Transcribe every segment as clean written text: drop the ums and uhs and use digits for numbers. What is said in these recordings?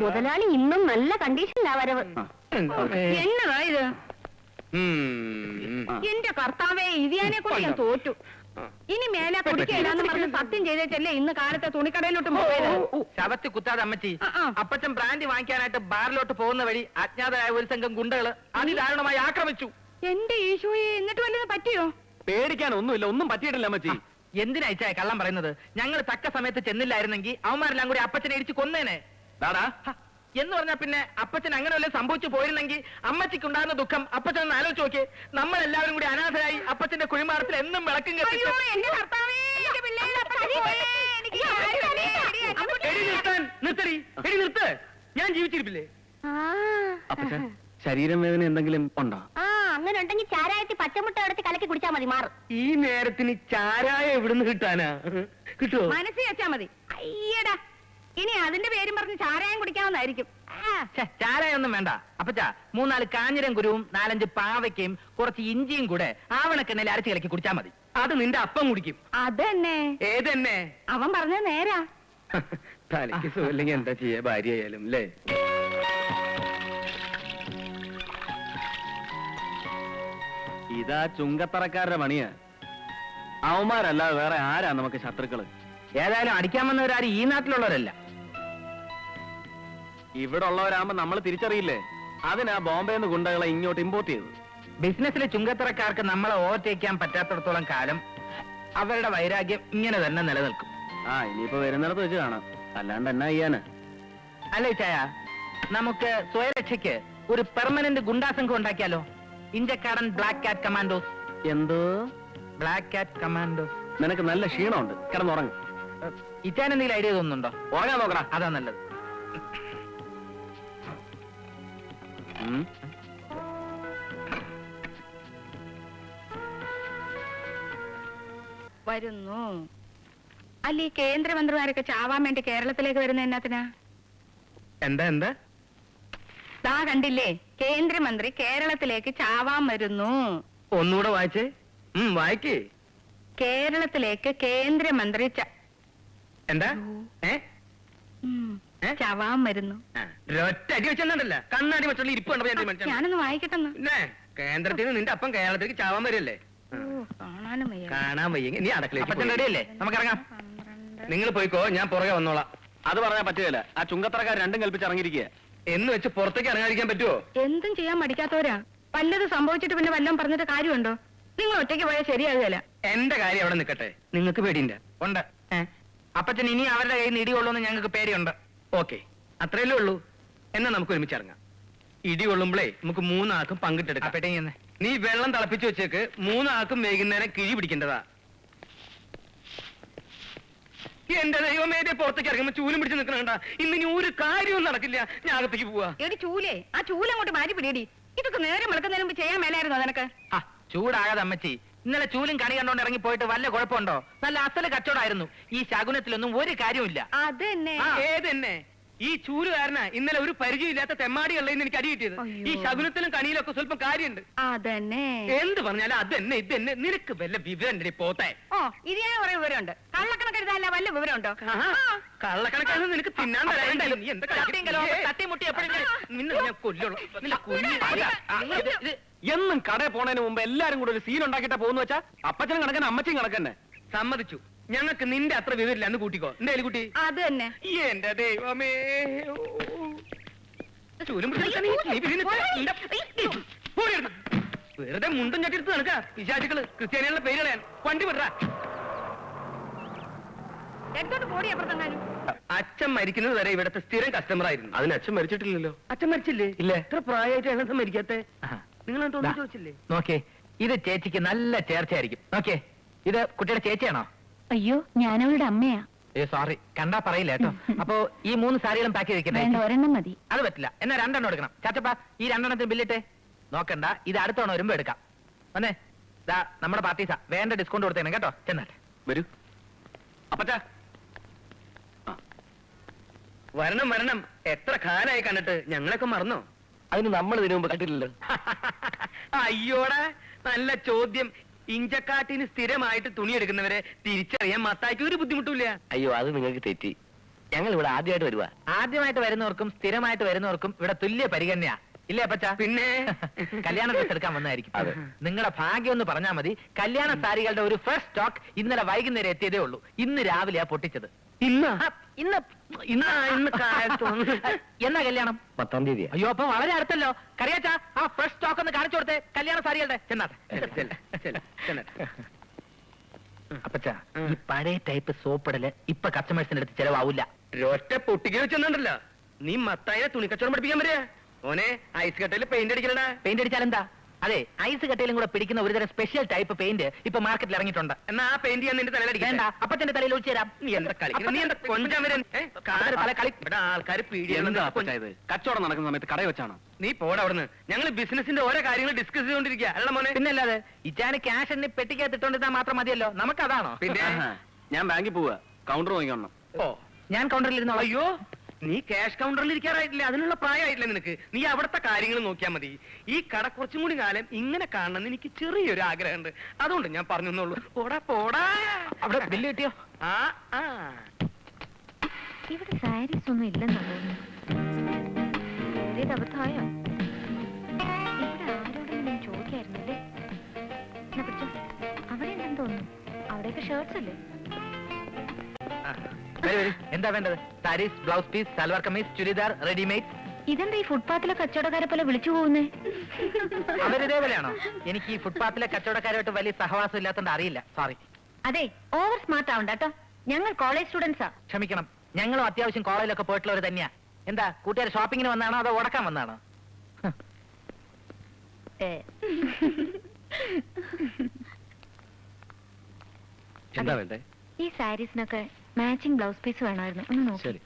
മുതലാളി ഇന്നും നല്ല കണ്ടീഷനിലാ വരവ്. എന്നതാ ഇത്? എന്റെ കർത്താവേ, ഇതിനെ കൊണ്ട് ഞാൻ തോറ്റു. ഇനി മേലെ കുടിക്കലാന്ന് പറഞ്ഞ് സത്യം ചെയ്തേച്ചല്ലേ ഇന്ന് കാലത്തെ തുണിക്കടയിലോട്ട് പോയത്. ശവത്തി കുത്താതെ അമ്മച്ചി, അപ്പച്ചൻ ബ്രാൻഡി വാങ്ങിക്കാനായിട്ട് ബാറിലോട്ട് പോകുന്ന വഴി അജ്ഞാതരായ ഒരു സംഘം ഗുണ്ടകള് അതിദാരുണമായി ആക്രമിച്ചു. എന്റെ ഈശോയെ, എന്നിട്ട് വല്ലതും പറ്റിയോ? പേടിക്കാനൊന്നുമില്ല, ഒന്നും പറ്റിയിട്ടില്ല അമ്മച്ചി. എന്തിനയച്ചായ കള്ളം പറയുന്നത്? ഞങ്ങൾ തക്ക സമയത്ത് ചെന്നില്ലായിരുന്നെങ്കിൽ അവന്മാരെല്ലാം കൂടി അപ്പച്ചനെ ഇടിച്ച് കൊന്നേനെ. എന്ന് പറഞ്ഞാ പിന്നെ അപ്പച്ചൻ അങ്ങനെ വല്ലതും സംഭവിച്ചു പോയിരുന്നെങ്കിൽ അമ്മച്ചിക്ക് ഉണ്ടാകുന്ന ദുഃഖം അപ്പച്ചൻ ആലോചിച്ച് നോക്കിയേ. നമ്മളെല്ലാവരും കൂടി അനാഥരായി അപ്പച്ചന്റെ കുഴിമാടത്തിൽ എന്നും വിളക്കും കത്തിച്ചു. നിർത്ത്, ഞാൻ ജീവിച്ചിരിപ്പില്ലേ? അപ്പച്ചൻ ശരീരം വേദന എന്തെങ്കിലും ഉണ്ടോ? അങ്ങനെ ഉണ്ടെങ്കിൽ ചാരായത്തിൽ പച്ചമുട്ട എടുത്ത് കലക്കി കുടിച്ചാൽ മതി, മാറും. ഈ നേരത്തിന് ചാരായ എവിടുന്ന് കിട്ടാനാ? കിട്ടുമോ? മനസ്സിൽ വെച്ചാ മതി. അയ്യടാ, ഇനി അതിന്റെ പേരും പറഞ്ഞ് ചാരായം കുടിക്കാവുന്നതായിരിക്കും. ചാരായൊന്നും വേണ്ട അപ്പച്ചാ. 3-4 കാഞ്ഞിരം കുരുവും 4-5 പാവയ്ക്കയും കുറച്ച് ഇഞ്ചിയും കൂടെ ആവണക്കെണ്ണയിൽ അരച്ച് കലക്കി കുടിച്ചാൽ മതി. അത് നിന്റെ അപ്പം കുടിക്കും. അതന്നെ. ഏതെന്നെ? അവൻ പറഞ്ഞ നേരാ. തലയ്ക്ക് സുഖമില്ലെങ്കിൽ എന്താ ചെയ്യാ, ഭാര്യ ആയാലും അല്ലേ? ഇതാ ചുങ്കത്തറക്കാരുടെ പണിയാ. അവന്മാരല്ലാതെ വേറെ ആരാ നമുക്ക് ശത്രുക്കള്? ഏതായാലും അടിക്കാൻ വന്നവരാരും ഈ നാട്ടിലുള്ളവരല്ല. ഇവിടെ ഉള്ളവരാകുമ്പോ നമ്മൾ തിരിച്ചറിയില്ലേ? അതിനാ ബോംബെന്ന് ഗുണ്ടകളെ ഇങ്ങോട്ട് ഇമ്പോർട്ട് ചെയ്തത്. ബിസിനസ്സിലെ ചുങ്കത്തറക്കാർക്ക് നമ്മളെ ഓവർടേക്ക് ചെയ്യാൻ പറ്റാത്തടത്തോളം കാലം അവരുടെ വൈരാഗ്യം ഇങ്ങനെ തന്നെ നിലനിൽക്കും. ഇനിയിപ്പോ വരുന്നിടത്ത് വെച്ച് കാണാം, അല്ലാണ്ട് എന്നാ ചെയ്യാന്? അല്ലേ ചായ, നമുക്ക് സ്വയരക്ഷയ്ക്ക് ഒരു പെർമനന്റ് ഗുണ്ടാസംഘം ഉണ്ടാക്കിയാലോ? Inchakkadan black cat commandos. എന്തോ ബ്ലാക്ക് കാറ്റ് കമാൻഡോസ്? നിനക്ക് നല്ല ക്ഷീണമുണ്ട്, കിടന്നുറങ്ങും. ഇറ്റാൻ എന്തെങ്കിലും ഐഡിയ തോന്നുന്നുണ്ടോ? ഉറങ്ങാൻ നോക്കടാ, അതാ നല്ലത്. വരുന്നു. അല്ല, ഈ കേന്ദ്രമന്ത്രിമാരൊക്കെ ചാവാൻ വേണ്ടി കേരളത്തിലേക്ക് വരുന്ന എന്നാത്തിനാ? എന്താ താ കണ്ടില്ലേ, കേന്ദ്രമന്ത്രി കേരളത്തിലേക്ക് ചാവാൻ വരുന്നു. ഒന്നുകൂടെ വായിച്ചേ. വായിക്കേ. കേരളത്തിലേക്ക് കേന്ദ്രമന്ത്രി എന്താ ചാവാൻ വരുന്നു. ഒറ്റടി വെച്ചെന്നല്ല, കണ്ണാടി വെച്ചുള്ള ഇരിപ്പ് കണ്ടപ്പോ ഞാനൊന്ന് വായിക്കട്ടെ. കേന്ദ്രത്തിൽ നിന്ന് നിന്റെ അപ്പം കേരളത്തിലേക്ക് ചാവാൻ വരില്ലേ? കാണാൻ വയ്യെങ്കിൽ നീ അടക്കളയല്ലേ? നമുക്ക് ഇറങ്ങാം. നിങ്ങൾ പോയിക്കോ, ഞാൻ പുറകെ വന്നോളാം. അത് പറയാൻ പറ്റുകയില്ല, ആ ചുങ്കത്തറക്കാർ രണ്ടും കൽപ്പിച്ച് ഇറങ്ങിയിരിക്കുക. എന്ന് വെച്ച് പുറത്തേക്ക് ഇറങ്ങാതിരിക്കാൻ പറ്റുമോ? എന്തും ചെയ്യാൻ മടിക്കാത്തവരാ. വല്ലതും സംഭവിച്ചിട്ട് പിന്നെ വല്ലതും പറഞ്ഞിട്ട് കാര്യമുണ്ടോ? നിങ്ങൾ ഒറ്റയ്ക്ക് പോയാൽ ശരിയാകുകയല്ല. എന്റെ കാര്യം അവിടെ നിൽക്കട്ടെ, നിങ്ങൾക്ക് പേടിയുണ്ട്? ഉണ്ട്. അപ്പച്ചൻ ഇനി അവരുടെ കയ്യിൽ നിന്ന് ഇടികൊള്ളുമെന്ന് ഞങ്ങൾക്ക് പേടിയുണ്ട്. ഓക്കെ, അത്രയല്ലേ ഉള്ളൂ. എന്നാ നമുക്ക് ഒരുമിച്ച് ഇറങ്ങാം. ഇടി കൊള്ളുമ്പോഴേ നമുക്ക് 3 ആൾക്കും പങ്കിട്ടെടുക്കാം. നീ വെള്ളം തിളപ്പിച്ചു വെച്ചേക്ക്, 3 ആൾക്കും വൈകുന്നേരം കിഴി പിടിക്കേണ്ടതാ. എന്റെ ദൈവമേ, പുറത്തേക്ക് ഇറങ്ങുമ്പോ ചൂലും പിടിച്ച് നിൽക്കണ. ഇന്ന് ഒരു കാര്യവും നടക്കില്ല. ഞാൻ അകത്തേക്ക് പോവാ. ചൂലേ, ആ ചൂലങ്ങോട്ട് മാറ്റി പിടിയടി. ഇതൊക്കെ നേരെ മലക്കുന്നതിന് മുമ്പ് ചെയ്യാൻ മേലായിരുന്നോ നിനക്ക്? ചൂടാകാതെ അമ്മച്ചി. ഇന്നലെ ചൂലും കണി കണ്ടോണ്ട് ഇറങ്ങി പോയിട്ട് വല്ല കുഴപ്പമുണ്ടോ? നല്ല അസല് കച്ചവടമായിരുന്നു. ഈ ശകുനത്തിലൊന്നും ഒരു കാര്യമില്ല. അതെന്നെ. ഏതെന്നെ? ഈ ചൂലുകാരനാ ഇന്നലെ ഒരു പരിചയമില്ലാത്ത തെമ്മാടികളിൽ എനിക്ക് അടി കിട്ടിയത്. ഈ ശകുനത്തിലും കണിയിലും ഒക്കെ സ്വല്പം കാര്യമുണ്ട്. അതന്നെ. എന്ത് പറഞ്ഞാലും അതെന്നെ ഇതെന്നെ. നിനക്ക് വല്ല വിവരം പോട്ടെ? ഇത് ഞാൻ കുറെ വിവരമുണ്ട്. കള്ളക്കണക്കെഴുതാനല്ല വല്ല വിവരമുണ്ടോ? കള്ളക്കണക്കാണ് നിനക്ക് തിന്നാൻ എന്നും കടയിൽ പോണതിന് മുമ്പ് എല്ലാരും കൂടെ ഒരു സീൻ ഉണ്ടാക്കിട്ട് പോകുന്ന വെച്ചാ അപ്പച്ചനും കണക്കന്നെ അമ്മച്ചും കണക്കന്നെ. സമ്മതിച്ചു. ഞങ്ങൾക്ക് നിന്റെ അത്ര വിവരില്ല എന്ന് കൂട്ടിക്കോ. എന്തായാലും കുട്ടി അത് തന്നെ. എന്റെ ദൈവമേ, വെറുതെ മുണ്ടും ചട്ടിയെടുത്ത് നടക്ക. വിശാചികള് ക്രിസ്ത്യാനികളുടെ പേര് കളയാൻ. വണ്ടി വിടറാ. അച്ഛൻ മരിക്കുന്നത് വരെ ഇവിടുത്തെ സ്ഥിരം കസ്റ്റമർ ആയിരുന്നു. അതിന് അച്ഛൻ മരിച്ചിട്ടില്ലല്ലോ. അച്ഛൻ മരിച്ചില്ലേ? ഇല്ല. എത്ര പ്രായമായിട്ട് എങ്ങനെ മരിക്കാത്തെ? നിങ്ങൾ ചോദിച്ചില്ലേ? നോക്കേ, ഇത് ചേച്ചിക്ക് നല്ല ചേർച്ചയായിരിക്കും. നോക്കേ, ഇത് കുട്ടിയുടെ ചേച്ചിയാണോ? അയ്യോ, ഞാനവളുടെ അമ്മയാ. സോറി, കണ്ടാ പറയില്ല കേട്ടോ. അപ്പൊ ഈ 3 സാരികളും പാക്ക് ചെയ്തിരിക്കട്ടെ? ഒരെണ്ണം മതി. അത് പറ്റില്ല, എന്നാ 2 എണ്ണം എടുക്കണം. ചാച്ചപ്പ, ഈ 2 എണ്ണത്തിന് ബില്ലിട്ടെ. നോക്കണ്ട, ഇത് അടുത്തവണ വരുമ്പോ എടുക്കാം. വന്നേ, ഇതാ നമ്മുടെ പാർട്ടീസാ. വേണ്ട ഡിസ്കൗണ്ട് കൊടുത്തേനെ കേട്ടോ. ചെന്നാട്ടെ. വരൂ അപ്പച്ചാ. വരണം. എത്ര കാലായി കണ്ടിട്ട്. ഞങ്ങളൊക്കെ മറന്നോ? അതിന് നമ്മൾ ഇതിനു മുമ്പ് കണ്ടില്ലല്ലോ. അയ്യോടാ, നല്ല ചോദ്യം. ഇഞ്ചക്കാട്ടിന് സ്ഥിരമായിട്ട് തുണി എടുക്കുന്നവരെ തിരിച്ചറിയാൻ മത്തായിക്ക് ഒരു ബുദ്ധിമുട്ടില്ല. അയ്യോ, അത് നിങ്ങൾക്ക് തെറ്റി. ഞങ്ങൾ ഇവിടെ ആദ്യമായിട്ട് വരുവാ. ആദ്യമായിട്ട് വരുന്നവർക്കും സ്ഥിരമായിട്ട് വരുന്നവർക്കും ഇവിടെ തുല്യ പരിഗണനയാ ഇല്ലേ അപ്പച്ച? പിന്നെ കല്യാണ ഡ്രസ് എടുക്കാൻ വന്നായിരിക്കും. അതെ. നിങ്ങളുടെ ഭാഗ്യം എന്ന് പറഞ്ഞാൽ മതി. കല്യാണ സാരികളുടെ ഒരു ഫസ്റ്റ് സ്റ്റോക്ക് ഇന്നലെ വൈകുന്നേരം എത്തിയതേ ഉള്ളൂ. ഇന്ന് രാവിലെയാ പൊട്ടിച്ചത്. ഇന്ന് ഇന്ന് ഇന്ന് കാലത്തൊന്ന് എന്നാ കല്യാണം? 10-ാം തീയതി. അയ്യോ അപ്പൊ വളരെ അടുത്തല്ലോ. കറിയാച്ചാ ആ ഫ്രഷ് സ്റ്റോക്ക് ഒന്ന് കാണിച്ചു കൊടുത്തേ കല്യാണ സാരികളുടെ. ചെന്നാട്ടെ. അപ്പച്ച ഈ പഴയ ടൈപ്പ് സോപ്പിടല് ഇപ്പൊ കസ്റ്റമേഴ്സിന്റെ അടുത്ത് ചെലവാവില്ല. ഒറ്റ പൊട്ടിക്ക് വെച്ചെന്നുണ്ടല്ലോ. നീ മത്തായിനെ തുണിക്കച്ചവടം പഠിപ്പിക്കാൻ വരിക. ഓനെ ഐസ് കട്ടയിൽ പെയിന്റ് അടിക്കലടാ. പെയിന്റ് അടിച്ചാൽ എന്താ? അതെ, ഐസ് കട്ടയിലും കൂടെ പിടിക്കുന്ന ഒരുതരം സ്പെഷ്യൽ ടൈപ്പ് പെയിന്റ് ഇപ്പൊ മാർക്കറ്റിൽ ഇറങ്ങിയിട്ടുണ്ട്. എന്നാ ആ പെയിന്റ് ഞാൻ നിന്റെ തലയിലടിക്കാൻ വേണ്ട, അപ്പച്ചന്റെ തലയിൽ ഒഴിച്ചു തരാം. നീ എന്താ കളിക്കുന്നത്? നീ എന്താ കൊഞ്ചാൻ വരാൻ? പല കളി. ഇവിടെ ആൾക്കാർ എന്താ പീഡിയാണ്. അപ്പച്ചാ ഇത്? കച്ചവടം നടക്കുന്ന സമയത്ത് കടയിൽ വെച്ചാണോ? നീ പോടാ അവിടുന്ന്. ഞങ്ങൾ ബിസിനസിന്റെ ഓരോ കാര്യങ്ങൾ ഡിസ്കസ് ചെയ്തോണ്ടിരിക്കുക. അല്ല മോനെ. പിന്നെ അല്ലാതെ ഇച്ചാന് ക്യാഷ് എണ്ണി പെട്ടിക്കകത്തിട്ടോണ്ടിരുന്നാൽ മാത്രം മതിയല്ലോ. നമുക്കതാണോ? പിന്നെ ആഹാ. ഞാൻ ബാങ്കിൽ പോവാ. കൗണ്ടർ നോക്കിക്കണം. ഓ ഞാൻ കൗണ്ടറിൽ ഇരുന്നോളാം. അയ്യോ, നീ ക്യാഷ് കൗണ്ടറിൽ ഇരിക്കാറായിട്ടില്ല. അതിനുള്ള പ്രായമായിട്ടില്ല നിനക്ക്. നീ അവിടുത്തെ കാര്യങ്ങൾ നോക്കിയാൽ മതി. ഈ കട കുറച്ചും കൂടി കാലം ഇങ്ങനെ കാണണമെന്ന് എനിക്ക് ചെറിയൊരു ആഗ്രഹമുണ്ട്. അതുകൊണ്ട് ഞാൻ പറഞ്ഞെന്നുള്ളൂ. പോടാ പോടാ. അവിടെ ബില്ല് കിട്ടിയോ? ആ ആ ഇവിടെ സാരീസ് ഒന്നും ഇല്ലെന്നാ തോന്നുന്നു. ഇത് അബദ്ധമായോ? ഇവിടെ ആരോടെങ്കിലും ചോദിക്കായിരുന്നല്ലേ? എന്നാ പിടിച്ചോ. അവിടെ ഉണ്ടെന്ന് തോന്നുന്നു. അവിടെയൊക്കെ ഷർട്ട്സ് അല്ലേ? വരൂ, വരൂ. എന്താ വേണ്ടത്? Saris, blouse piece, salwar kameez, churidar, readymade. ഇതെന്താ ഈ ഫുട്പാത്തിലെ കച്ചവടക്കാരെ പോലെ വിളിച്ചു പോകുന്നേ? അവരിതേപോലെയാണോ? എനിക്ക് ഈ ഫുട്പാത്തിലെ കച്ചവടക്കാരുമായിട്ട് വലിയ സഹവാസം ഇല്ലാത്തോണ്ട് അറിയില്ല. സോറി. അതെ, ഓവർ സ്മാർട്ട് ആവണ്ട കേട്ടോ. ഞങ്ങൾ കോളേജ് സ്റ്റുഡൻസാ. ക്ഷമിക്കണം, ഞങ്ങളും അത്യാവശ്യം കോളേജിലൊക്കെ പോയിട്ടുള്ളവർ തന്നെയാ. എന്താ കൂട്ടുകാർ ഷോപ്പിങ്ങിന് വന്നാണോ അതോ ഉടക്കാൻ വന്നാണോ? എന്താ വേണ്ടേ? ഈ സാരീസിനൊക്കെ മാച്ചിങ് ബ്ലൗസ് പീസ് വേണമായിരുന്നു. ഒന്ന് നോക്കി. ശരി.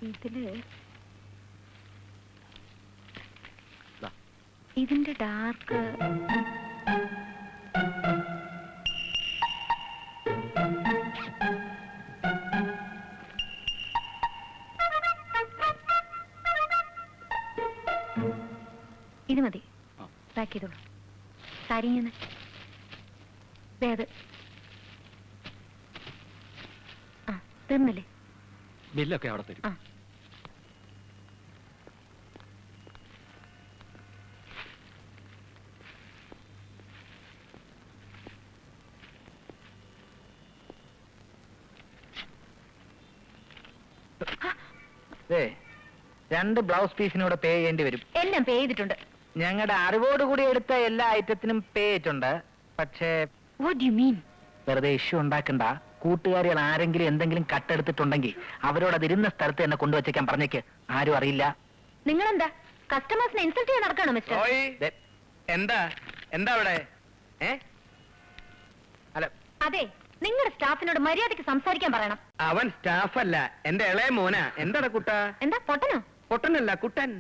ഇതില് ദാ. ഇതിന്റെ ഡാർക്ക് ഇത് മതി. ആ. പാക്ക് ചെയ്തോളൂ. സാരി ഇങ്ങനെ അത് ആ തീർന്നില്ലേ? ബില്ലൊക്കെ അവിടെ തരും. ആ രണ്ട് ബ്ലൗസ് പീസിനൂടെ പേ ചെയ്യേണ്ടി വരും. എല്ലാം പേ ചെയ്തിട്ടുണ്ട്. ഞങ്ങളുടെ അറിവോടുകൂടി എടുത്ത എല്ലാ ഐറ്റത്തിനും പേ ചെയ്തിട്ടുണ്ട്. പക്ഷേ വാട്ട് ഡു യു മീൻ? വെറുതെ ഇഷ്യൂ ഉണ്ടാക്കണ്ട. കൂട്ടുകാരികൾ ആരെങ്കിലും എന്തെങ്കിലും കട്ടെടുത്തിട്ടുണ്ടെങ്കിൽ അവരോട് അതിരുന്ന സ്ഥലത്ത് തന്നെ കൊണ്ടുവച്ചേക്കാൻ പറഞ്ഞേക്ക്. ആരും അറിയില്ല. നിങ്ങളെന്താ കസ്റ്റമേഴ്സിനെ ഇൻസൾട്ട് ചെയ്യാൻ നടക്കാണോ മിസ്റ്റർ? ഓയ്, എന്താ എന്താ അവിടെ? അല്ല, അതെ, നിങ്ങളുടെ സ്റ്റാഫിനോട് മര്യാദയ്ക്ക് സംസാരിക്കാൻ പറയണം. അവൻ സ്റ്റാഫല്ല, എന്റെ ഇളയ മോനാ. എന്താടാ കുട്ട? എന്താ പൊട്ടനോ? പൊട്ടനല്ല, കുട്ടൻ.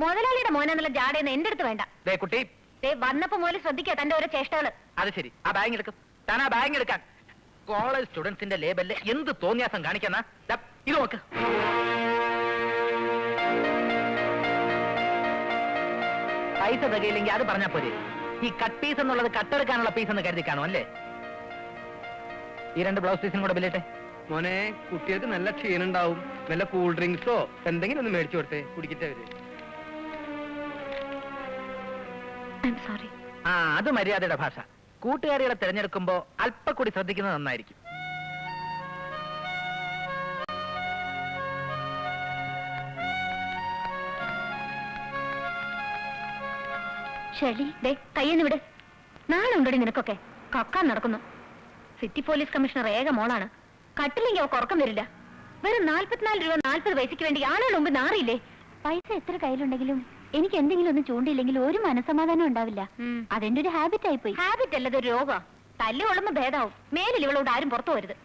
മുതലാളിയുടെ മോനെന്നുള്ള ജാടയെന്ന് എന്റെ അടുത്ത് വേണ്ട. ദേ കുട്ടി, വന്നപ്പോ മുതൽ ശ്രദ്ധിക്കുക തന്റെ ഓരോ ചേഷ്ടകള്. അത് ശരി. ആ ബാഗ് എടുക്കും. താൻ ആ ബാഗ് എടുക്കാൻ. കോളേജ് സ്റ്റുഡൻസിന്റെ ലേബലില് എന്ത് തോന്നിയാസം കാണിക്കുന്ന ഇത് നോക്ക്. പൈസ തികയില്ലെങ്കിൽ അത് പറഞ്ഞാ പോരെ. ഈ കട്ട് പീസ് എന്നുള്ളത് കട്ടെടുക്കാനുള്ള പീസ് എന്ന് കരുതി കാണും അല്ലേ? ഈ രണ്ട് ബ്ലൗസ് പീസിനും കൂടെ ബില്ലിട്ടെ. മോനെ, കുട്ടികൾക്ക് നല്ല ക്ഷീണുണ്ടാവും. വല്ല കൂൾ ഡ്രിങ്ക്സോ എന്തെങ്കിലും ഒന്ന് മേടിച്ചു കൊടുത്തേ, കുടിക്കട്ടെ അവര്. സോറി. ആ, അത് മര്യാദയുടെ ഭാഷ. കൂട്ടുകാരികളെ തിരഞ്ഞെടുക്കുമ്പോ അല്പം കൂടി ശ്രദ്ധിക്കുന്നത് നന്നായിരിക്കും. ശരി, കയ്യെന്ന് വിട്. നാളെ ഉണ്ടടി നിനക്കൊക്കെ. കക്കാൻ നടക്കുന്നു. സിറ്റി പോലീസ് കമ്മീഷണർ ഏക മോളാണ്. കട്ടില്ലെങ്കിൽ അവർക്ക് ഉറക്കം വരില്ല. വെറും 44 രൂപ 40 പൈസയ്ക്ക് വേണ്ടി ആളുകൾ മുമ്പ് നാറിയില്ലേ? പൈസ എത്ര കയ്യിലുണ്ടെങ്കിലും എനിക്ക് എന്തെങ്കിലും ഒന്ന് ചൂണ്ടിയില്ലെങ്കിൽ ഒരു മനസ്സമാധാനം ഉണ്ടാവില്ല. അതെന്റെ ഒരു ഹാബിറ്റ് ആയിപ്പോയി. ഹാബിറ്റ് അല്ലത് ഒരു രോഗം. തല്ലുകൊള്ളുമ്പോ ഭേദാവും. മേലിൽ ഇവളോട് ആരും പുറത്തു പോരുത്.